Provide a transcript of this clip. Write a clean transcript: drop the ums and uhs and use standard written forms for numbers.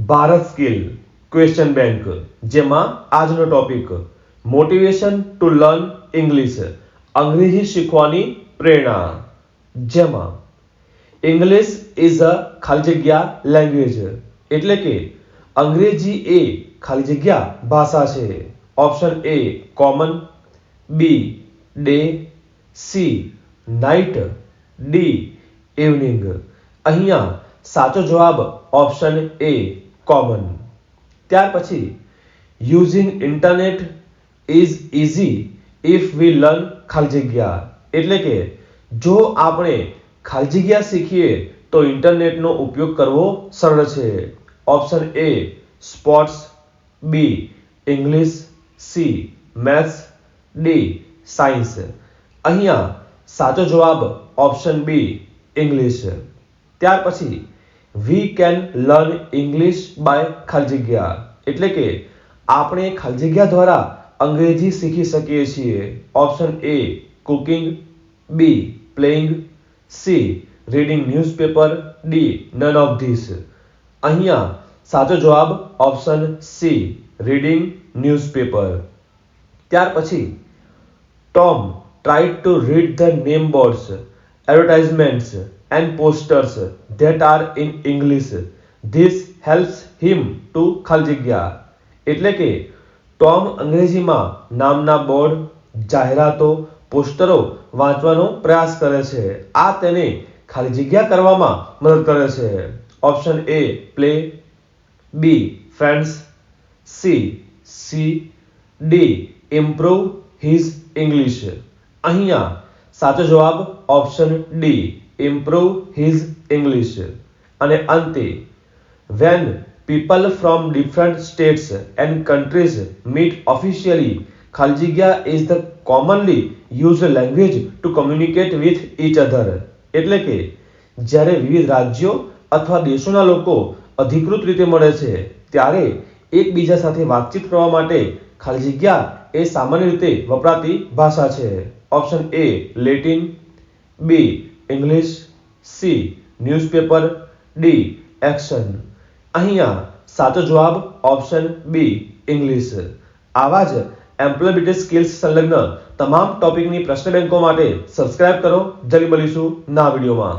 Bharat skill question bank, જેમાં આજનો topic motivation to learn English, અંગ્રેજી શીખવાની પ્રેરણા. જેમાં ઇંગ્લિશ ઇઝ અ ખાલી જગ્યા લેંગ્વેજ, એટલે કે અંગ્રેજી એ ખાલી જગ્યા ભાષા છે. Option A common, B day, C night, D evening. અહીંયા સાચો જવાબ ઓપ્શન એ કોમન. ત્યાર પછી using internet is easy if we learn ખાલી જગ્યા, એટલે કે જો આપણે ખાલી જગ્યા શીખીએ તો ઇન્ટરનેટનો ઉપયોગ કરવો સરળ છે. Option A sports, B English, C maths, D science. અહીંયા સાચો જવાબ ઓપ્શન બી ઇંગ્લિશ. ત્યાર પછી we can learn English by ખાલી જગ્યા, એટલે કે આપણે ખાલી જગ્યા દ્વારા અંગ્રેજી શીખી શકીએ છીએ. Option A cooking, B playing, C reading newspaper, D none of this. અહીંયા સાચો જવાબ ઓપ્શન સી રીડિંગ ન્યૂઝપેપર. ત્યાર પછી Tom tried to read the name boards, advertisements and posters that are in English. This helps him to ખાલી જગ્યા, એટલે કે Tom અંગ્રેજીમાં નામના બોર્ડ, જાહેરાતો, પોસ્ટરો વાંચવાનો પ્રયાસ કરે છે. આ તેને ખાલી જગ્યા કરવામાં મદદ કરે છે. Option A play, B friends, C D improve his English. અહીંયા સાચો જવાબ option D improve his English. અને અંતે when people from different states and countries meet officially, ખાલી જગ્યા is the commonly used language to communicate with each other, એટલે કે જ્યારે વિવિધ રાજ્યો અથવા દેશોના લોકો અધિકૃત રીતે મળે છે ત્યારે એકબીજા સાથે વાતચીત કરવા માટે ખાલી જગ્યા એ સામાન્ય રીતે વપરાતી ભાષા છે. Option A Latin, B English, C newspaper, D action. અહીંયા સાચો જવાબ ઓપ્શન બી ઇંગ્લિશ. આવા જ એમ્પ્લોયબિલિટી સ્કિલ્સ સંલગ્ન તમામ ટોપિકની પ્રશ્ન બેંકો માટે સબસ્ક્રાઇબ કરો. જલ્દી મળીશું નવા વિડીયોમાં.